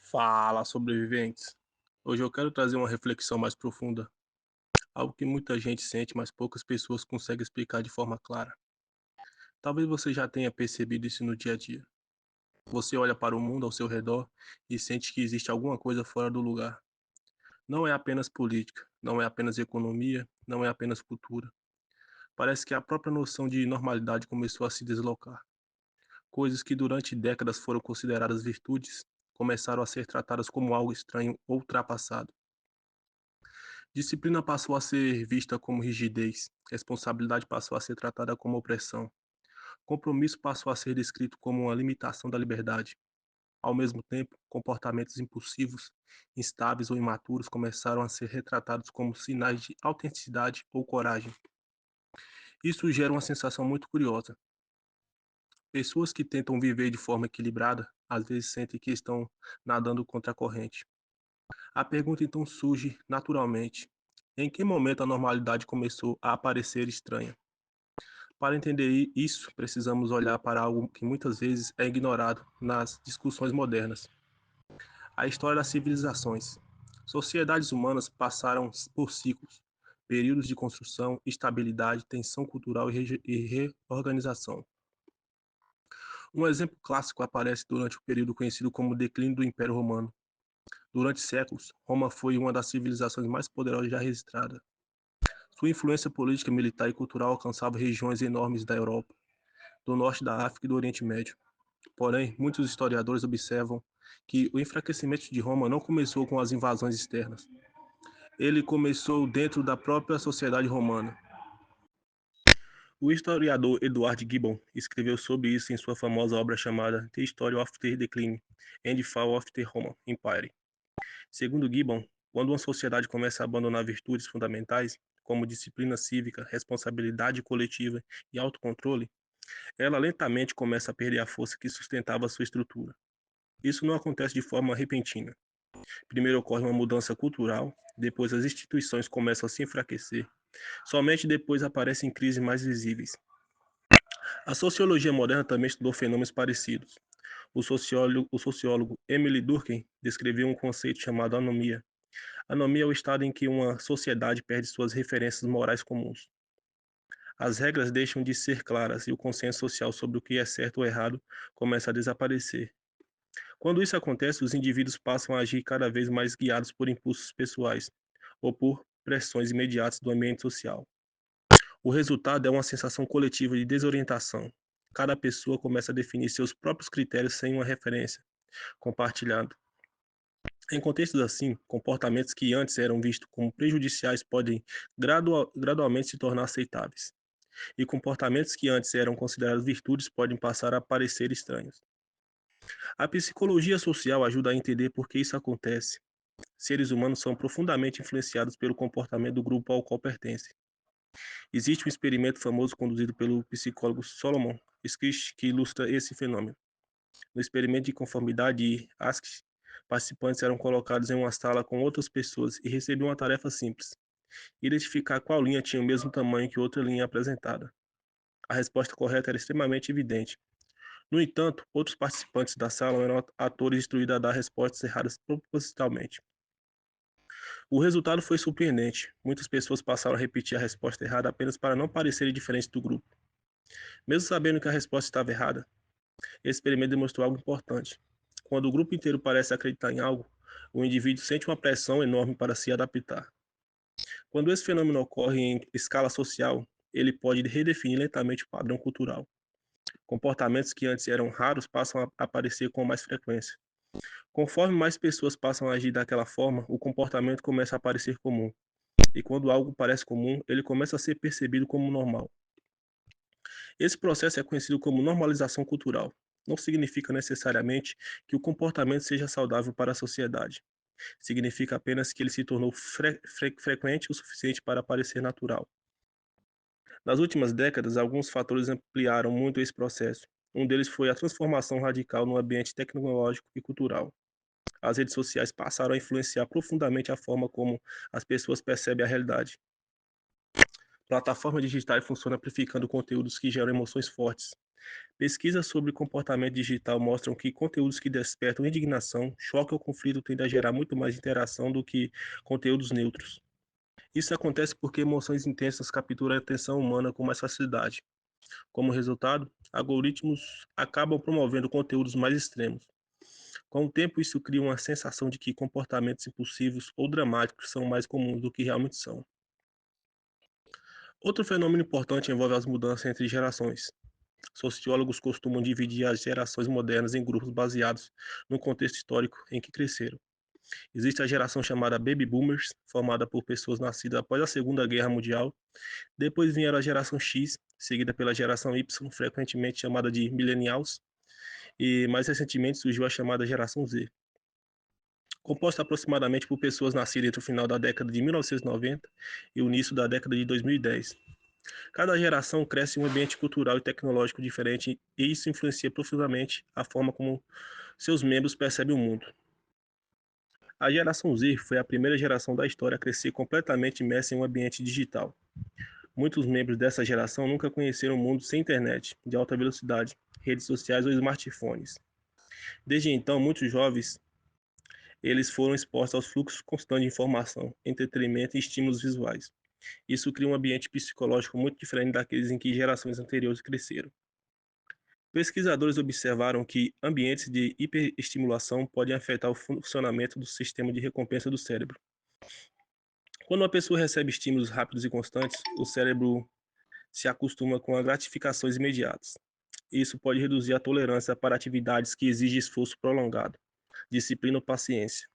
Fala, sobreviventes! Hoje eu quero trazer uma reflexão mais profunda, algo que muita gente sente, mas poucas pessoas conseguem explicar de forma clara. Talvez você já tenha percebido isso no dia a dia. Você olha para o mundo ao seu redor e sente que existe alguma coisa fora do lugar. Não é apenas política, não é apenas economia, não é apenas cultura. Parece que a própria noção de normalidade começou a se deslocar. Coisas que durante décadas foram consideradas virtudes começaram a ser tratadas como algo estranho ou ultrapassado. Disciplina passou a ser vista como rigidez, responsabilidade passou a ser tratada como opressão, compromisso passou a ser descrito como uma limitação da liberdade. Ao mesmo tempo, comportamentos impulsivos, instáveis ou imaturos começaram a ser retratados como sinais de autenticidade ou coragem. Isso gera uma sensação muito curiosa. Pessoas que tentam viver de forma equilibrada às vezes sentem que estão nadando contra a corrente. A pergunta então surge naturalmente: em que momento a normalidade começou a aparecer estranha? Para entender isso, precisamos olhar para algo que muitas vezes é ignorado nas discussões modernas: a história das civilizações. Sociedades humanas passaram por ciclos, períodos de construção, estabilidade, tensão cultural e reorganização. Um exemplo clássico aparece durante o período conhecido como declínio do Império Romano. Durante séculos, Roma foi uma das civilizações mais poderosas já registradas. Sua influência política, militar e cultural alcançava regiões enormes da Europa, do norte da África e do Oriente Médio. Porém, muitos historiadores observam que o enfraquecimento de Roma não começou com as invasões externas. Ele começou dentro da própria sociedade romana. O historiador Edward Gibbon escreveu sobre isso em sua famosa obra chamada The Story of the Decline and Fall of the Roman Empire. Segundo Gibbon, quando uma sociedade começa a abandonar virtudes fundamentais, como disciplina cívica, responsabilidade coletiva e autocontrole, ela lentamente começa a perder a força que sustentava sua estrutura. Isso não acontece de forma repentina. Primeiro ocorre uma mudança cultural, depois as instituições começam a se enfraquecer. Somente depois aparecem crises mais visíveis. A sociologia moderna também estudou fenômenos parecidos. O sociólogo Emily Durkheim descreveu um conceito chamado anomia. Anomia é o estado em que uma sociedade perde suas referências morais comuns. As regras deixam de ser claras e o consenso social sobre o que é certo ou errado começa a desaparecer. Quando isso acontece, os indivíduos passam a agir cada vez mais guiados por impulsos pessoais ou por pressões imediatas do ambiente social. O resultado é uma sensação coletiva de desorientação. Cada pessoa começa a definir seus próprios critérios sem uma referência compartilhada. Em contextos assim, comportamentos que antes eram vistos como prejudiciais podem gradualmente se tornar aceitáveis, e comportamentos que antes eram considerados virtudes podem passar a parecer estranhos. A psicologia social ajuda a entender por que isso acontece. Seres humanos são profundamente influenciados pelo comportamento do grupo ao qual pertencem. Existe um experimento famoso conduzido pelo psicólogo Solomon Aschich que ilustra esse fenômeno. No experimento de conformidade Aschich, participantes eram colocados em uma sala com outras pessoas e recebiam uma tarefa simples: identificar qual linha tinha o mesmo tamanho que outra linha apresentada. A resposta correta era extremamente evidente. No entanto, outros participantes da sala eram atores instruídos a dar respostas erradas propositalmente. O resultado foi surpreendente. Muitas pessoas passaram a repetir a resposta errada apenas para não parecerem diferentes do grupo. Mesmo sabendo que a resposta estava errada, esse experimento demonstrou algo importante. Quando o grupo inteiro parece acreditar em algo, o indivíduo sente uma pressão enorme para se adaptar. Quando esse fenômeno ocorre em escala social, ele pode redefinir lentamente o padrão cultural. Comportamentos que antes eram raros passam a aparecer com mais frequência. Conforme mais pessoas passam a agir daquela forma, o comportamento começa a parecer comum. E quando algo parece comum, ele começa a ser percebido como normal. Esse processo é conhecido como normalização cultural. Não significa necessariamente que o comportamento seja saudável para a sociedade. Significa apenas que ele se tornou frequente o suficiente para parecer natural. Nas últimas décadas, alguns fatores ampliaram muito esse processo. Um deles foi a transformação radical no ambiente tecnológico e cultural. As redes sociais passaram a influenciar profundamente a forma como as pessoas percebem a realidade. Plataformas digitais funcionam amplificando conteúdos que geram emoções fortes. Pesquisas sobre comportamento digital mostram que conteúdos que despertam indignação, choque ou conflito tendem a gerar muito mais interação do que conteúdos neutros. Isso acontece porque emoções intensas capturam a atenção humana com mais facilidade. Como resultado, algoritmos acabam promovendo conteúdos mais extremos. Com o tempo, isso cria uma sensação de que comportamentos impulsivos ou dramáticos são mais comuns do que realmente são. Outro fenômeno importante envolve as mudanças entre gerações. Sociólogos costumam dividir as gerações modernas em grupos baseados no contexto histórico em que cresceram. Existe a geração chamada Baby Boomers, formada por pessoas nascidas após a Segunda Guerra Mundial. Depois vieram a geração X, seguida pela geração Y, frequentemente chamada de Millennials, e mais recentemente surgiu a chamada geração Z, composta aproximadamente por pessoas nascidas entre o final da década de 1990 e o início da década de 2010. Cada geração cresce em um ambiente cultural e tecnológico diferente e isso influencia profundamente a forma como seus membros percebem o mundo. A geração Z foi a primeira geração da história a crescer completamente imersa em um ambiente digital. Muitos membros dessa geração nunca conheceram o mundo sem internet, de alta velocidade, redes sociais ou smartphones. Desde então, muitos jovens eles foram expostos aos fluxos constantes de informação, entretenimento e estímulos visuais. Isso cria um ambiente psicológico muito diferente daqueles em que gerações anteriores cresceram. Pesquisadores observaram que ambientes de hiperestimulação podem afetar o funcionamento do sistema de recompensa do cérebro. Quando uma pessoa recebe estímulos rápidos e constantes, o cérebro se acostuma com as gratificações imediatas. Isso pode reduzir a tolerância para atividades que exigem esforço prolongado, disciplina ou paciência.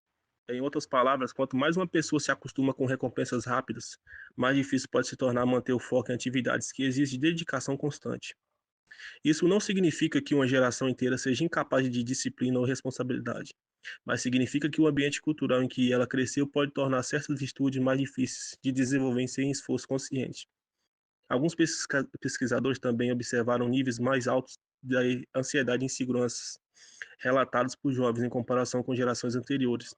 Em outras palavras, quanto mais uma pessoa se acostuma com recompensas rápidas, mais difícil pode se tornar manter o foco em atividades que exigem dedicação constante. Isso não significa que uma geração inteira seja incapaz de disciplina ou responsabilidade, mas significa que o ambiente cultural em que ela cresceu pode tornar certas virtudes mais difíceis de desenvolver sem esforço consciente. Alguns pesquisadores também observaram níveis mais altos de ansiedade e inseguranças relatados por jovens em comparação com gerações anteriores.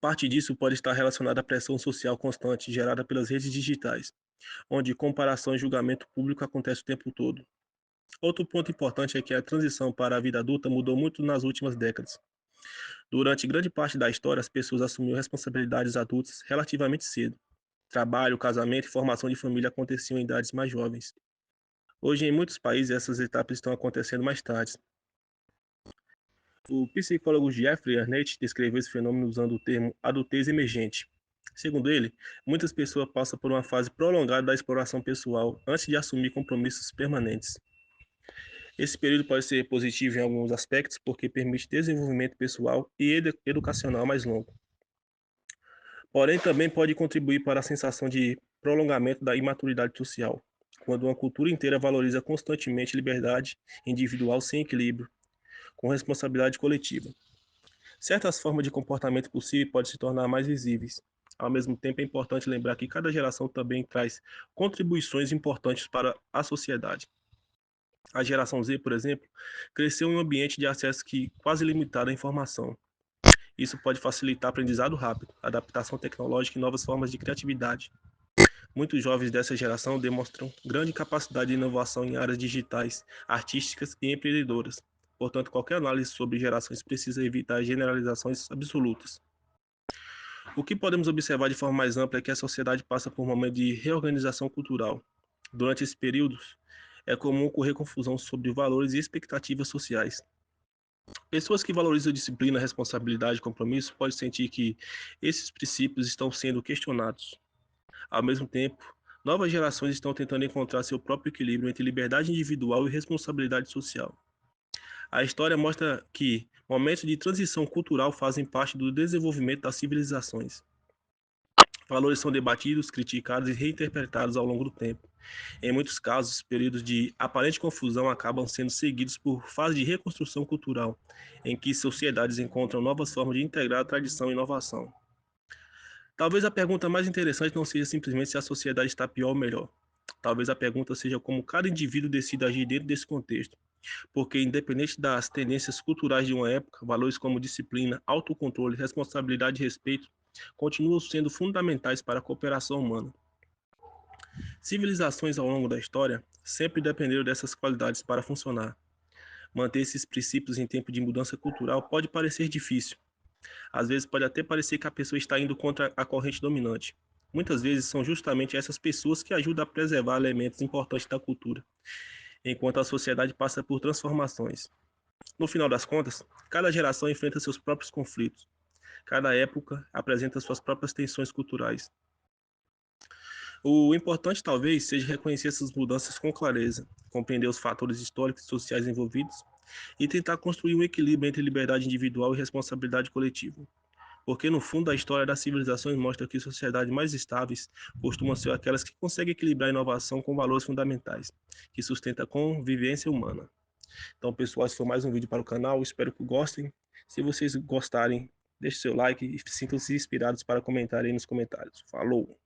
Parte disso pode estar relacionada à pressão social constante gerada pelas redes digitais, onde comparação e julgamento público acontecem o tempo todo. Outro ponto importante é que a transição para a vida adulta mudou muito nas últimas décadas. Durante grande parte da história, as pessoas assumiam responsabilidades adultas relativamente cedo. Trabalho, casamento e formação de família aconteciam em idades mais jovens. Hoje, em muitos países, essas etapas estão acontecendo mais tarde. O psicólogo Jeffrey Arnett descreveu esse fenômeno usando o termo adultez emergente. Segundo ele, muitas pessoas passam por uma fase prolongada da exploração pessoal antes de assumir compromissos permanentes. Esse período pode ser positivo em alguns aspectos porque permite desenvolvimento pessoal e educacional mais longo. Porém, também pode contribuir para a sensação de prolongamento da imaturidade social, quando uma cultura inteira valoriza constantemente liberdade individual sem equilíbrio, com responsabilidade coletiva. Certas formas de comportamento possível podem se tornar mais visíveis. Ao mesmo tempo, é importante lembrar que cada geração também traz contribuições importantes para a sociedade. A geração Z, por exemplo, cresceu em um ambiente de acesso quase limitado à informação. Isso pode facilitar aprendizado rápido, adaptação tecnológica e novas formas de criatividade. Muitos jovens dessa geração demonstram grande capacidade de inovação em áreas digitais, artísticas e empreendedoras. Portanto, qualquer análise sobre gerações precisa evitar generalizações absolutas. O que podemos observar de forma mais ampla é que a sociedade passa por um momento de reorganização cultural. Durante esse período, é comum ocorrer confusão sobre valores e expectativas sociais. Pessoas que valorizam disciplina, responsabilidade e compromisso podem sentir que esses princípios estão sendo questionados. Ao mesmo tempo, novas gerações estão tentando encontrar seu próprio equilíbrio entre liberdade individual e responsabilidade social. A história mostra que momentos de transição cultural fazem parte do desenvolvimento das civilizações. Valores são debatidos, criticados e reinterpretados ao longo do tempo. Em muitos casos, períodos de aparente confusão acabam sendo seguidos por fases de reconstrução cultural, em que sociedades encontram novas formas de integrar tradição e inovação. Talvez a pergunta mais interessante não seja simplesmente se a sociedade está pior ou melhor. Talvez a pergunta seja como cada indivíduo decide agir dentro desse contexto, porque independente das tendências culturais de uma época, valores como disciplina, autocontrole, responsabilidade e respeito continuam sendo fundamentais para a cooperação humana. Civilizações ao longo da história sempre dependeram dessas qualidades para funcionar. Manter esses princípios em tempo de mudança cultural pode parecer difícil. Às vezes pode até parecer que a pessoa está indo contra a corrente dominante. Muitas vezes são justamente essas pessoas que ajudam a preservar elementos importantes da cultura, enquanto a sociedade passa por transformações. No final das contas, cada geração enfrenta seus próprios conflitos. Cada época apresenta suas próprias tensões culturais. O importante talvez seja reconhecer essas mudanças com clareza, compreender os fatores históricos e sociais envolvidos e tentar construir um equilíbrio entre liberdade individual e responsabilidade coletiva. Porque no fundo a história das civilizações mostra que sociedades mais estáveis costumam ser aquelas que conseguem equilibrar a inovação com valores fundamentais, que sustenta a convivência humana. Então, pessoal, esse foi mais um vídeo para o canal. Espero que gostem. Se vocês gostarem, deixe seu like e sintam-se inspirados para comentar aí nos comentários. Falou!